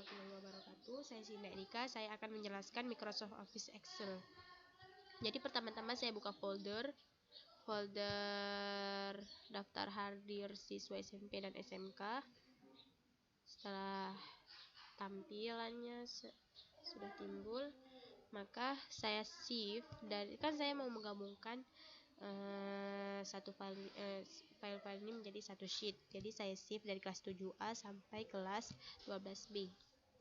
warahmatullahi wabarakatuh. Saya Sinda Erika. Saya akan menjelaskan Microsoft Office Excel. Jadi pertama-tama saya buka folder daftar hadir siswa SMP dan SMK. Setelah tampilannya sudah timbul, maka saya shift, dan kan saya mau menggabungkan satu file ini menjadi satu sheet. Jadi saya shift dari kelas 7A sampai kelas 12B.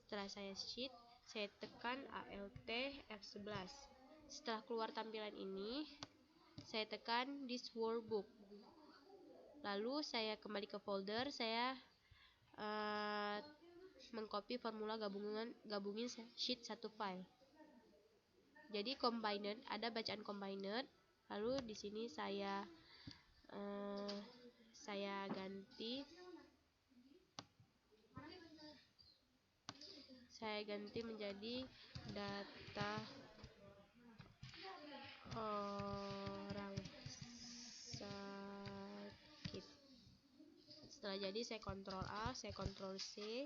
Setelah saya shift, saya tekan Alt F11. Setelah keluar tampilan ini, saya tekan this workbook. Lalu saya kembali ke folder, saya mengcopy formula gabungin sheet satu file. Jadi combined, ada bacaan combined. Lalu di sini saya ganti menjadi data orang sakit. Setelah jadi, saya Ctrl A, saya Ctrl C,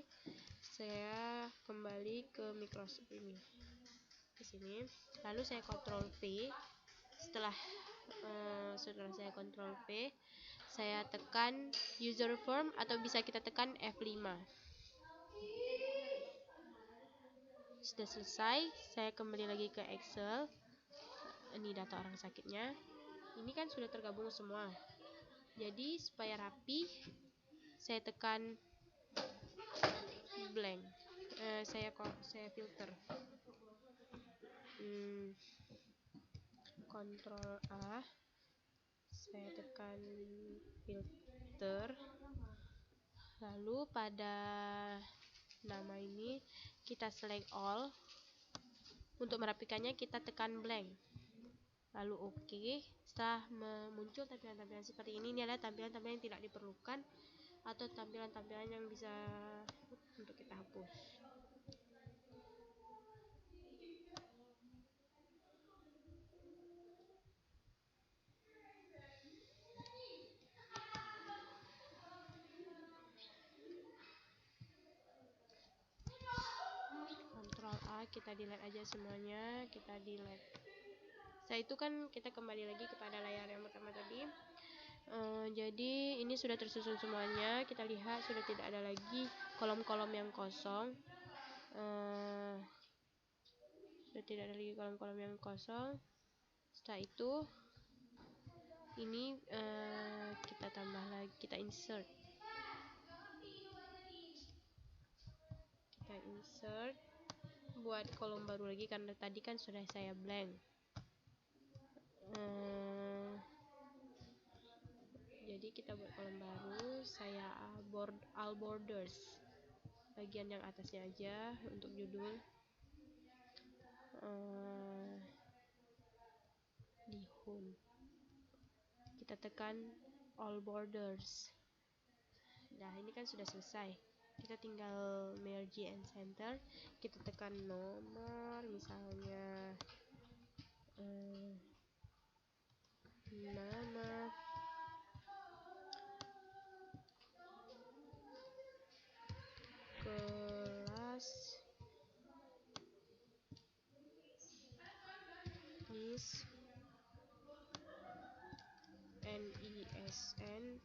saya kembali ke Microsoft ini ke sini. Lalu saya Ctrl V. Setelah saya Ctrl V, saya tekan user form, atau bisa kita tekan F5. Sudah selesai, saya kembali lagi ke Excel. Ini data orang sakitnya. Ini kan sudah tergabung semua. Jadi supaya rapi, saya tekan blank. Saya filter. Ctrl A, saya tekan filter. Lalu pada nama ini kita select all. Untuk merapikannya kita tekan blank. Lalu OK. Setelah muncul tampilan-tampilan seperti ini adalah tampilan-tampilan yang tidak diperlukan atau tampilan-tampilan yang bisa untuk kita hapus. Ctrl A, kita delete aja semuanya, kita delete. Setelah itu kan kita kembali lagi kepada layar yang pertama tadi. Jadi ini sudah tersusun semuanya. Kita lihat sudah tidak ada lagi kolom-kolom yang kosong. Sudah tidak ada lagi kolom-kolom yang kosong. Setelah itu ini kita tambah lagi, kita insert. Buat kolom baru lagi karena tadi kan sudah saya blank. Jadi kita buat kolom baru, saya all borders, bagian yang atasnya aja untuk judul. Di home kita tekan all borders. Nah, ini kan sudah selesai. Kita tinggal merge and center. Kita tekan nomor, misalnya nama, kelas, NIS, NISN,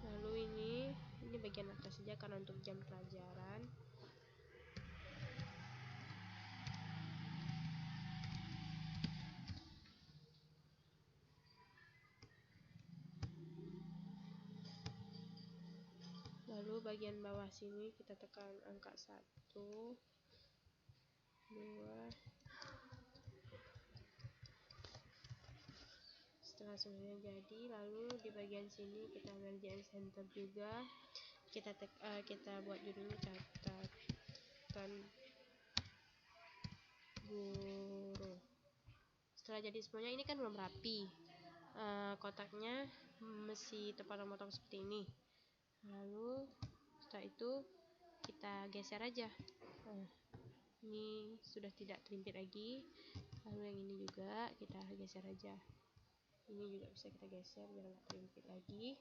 lalu ini bagian atas saja karena untuk jam pelajaran. Lalu bagian bawah sini kita tekan angka 1, 2. Setelah semuanya jadi, lalu di bagian sini kita merge and center juga. Kita buat judulnya catatan guru. Setelah jadi semuanya, ini kan belum rapi. Kotaknya mesti tepat memotong seperti ini. Lalu setelah itu kita geser aja. Ini sudah tidak terlimpit lagi. Lalu yang ini juga kita geser aja. Ini juga bisa kita geser biar nggak terimpit lagi.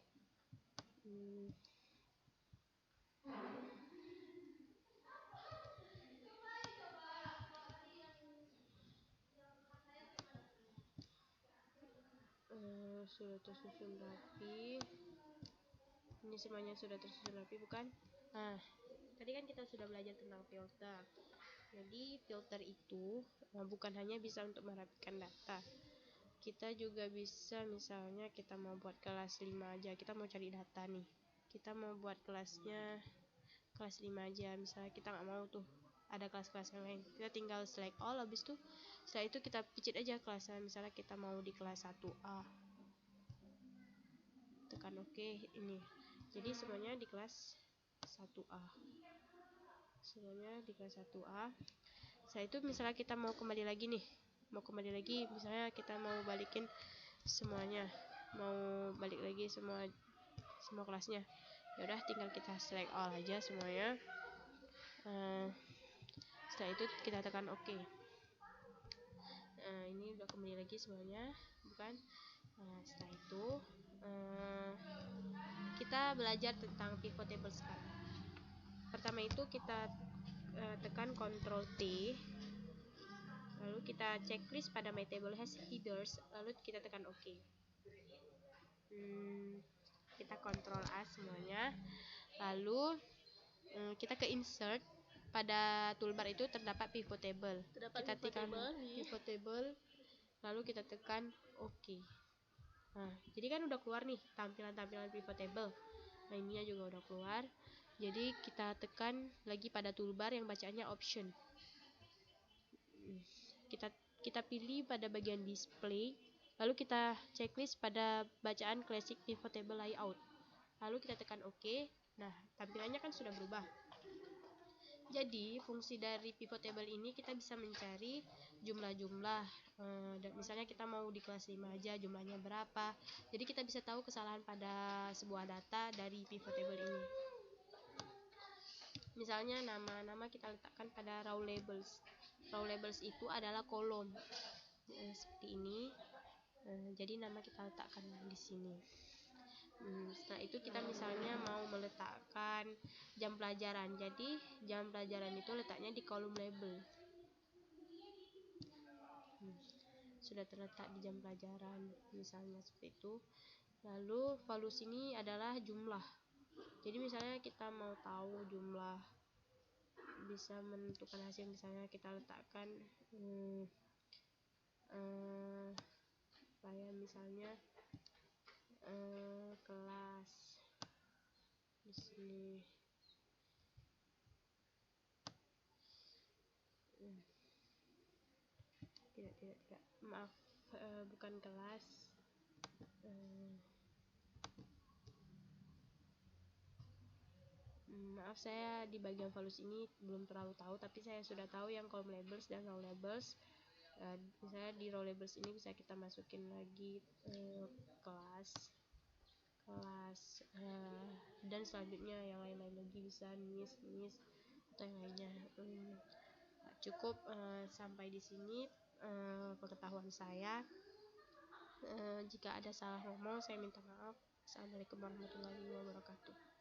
Sudah tersusun rapi. Ini semuanya sudah tersusun rapi, bukan? Nah, tadi kan kita sudah belajar tentang filter. Jadi filter itu bukan hanya bisa untuk merapikan data. Kita juga bisa, misalnya kita mau buat kelas 5 aja, kita mau cari data nih. Kita mau buat kelasnya kelas 5 aja, misalnya kita nggak mau tuh ada kelas-kelas yang lain. Kita tinggal select all, habis itu setelah itu kita picit aja kelasnya. Misalnya kita mau di kelas 1A. Tekan OK ini. Jadi semuanya di kelas 1A. Semuanya di kelas 1A. Setelah itu misalnya kita mau kembali lagi nih. Misalnya kita mau balikin semuanya. Mau balik lagi semua kelasnya. Ya udah, tinggal kita select all aja semuanya. Setelah itu kita tekan OK. Ini udah kembali lagi semuanya, bukan? Setelah itu kita belajar tentang pivot table sekarang. Pertama itu kita tekan Ctrl T, lalu kita checklist pada my table has headers, lalu kita tekan OK. Kita Ctrl A semuanya, lalu kita ke insert. Pada toolbar itu terdapat pivot table. Kita tekan pivot table, lalu kita tekan OK. Nah, jadi kan udah keluar nih tampilan-tampilan pivot table. Nah, ininya juga udah keluar. Jadi kita tekan lagi pada toolbar yang bacaannya option. Kita pilih pada bagian display, lalu kita checklist pada bacaan classic pivot table layout. Lalu kita tekan OK. Nah, tampilannya kan sudah berubah. Jadi fungsi dari pivot table ini kita bisa mencari jumlah-jumlah. Misalnya kita mau di kelas 5 aja, jumlahnya berapa. Jadi kita bisa tahu kesalahan pada sebuah data dari pivot table ini. Misalnya nama-nama kita letakkan pada row labels. Row labels itu adalah kolom seperti ini. Jadi nama kita letakkan di sini. Setelah itu kita misalnya mau meletakkan jam pelajaran. Jadi jam pelajaran itu letaknya di kolom label. Sudah terletak di jam pelajaran, misalnya seperti itu. Lalu values ini adalah jumlah. Jadi misalnya kita mau tahu jumlah, bisa menentukan hasil, misalnya kita letakkan misalnya kelas di sini. Tidak, maaf, bukan kelas. Maaf, saya di bagian values ini belum terlalu tahu, tapi saya sudah tahu yang column labels dan row labels. Misalnya di row labels ini bisa kita masukin lagi kelas, dan selanjutnya yang lain-lain lagi, bisa nis atau yang lainnya. Cukup sampai di sini pengetahuan saya. Jika ada salah ngomong, saya minta maaf. Assalamualaikum warahmatullahi wabarakatuh.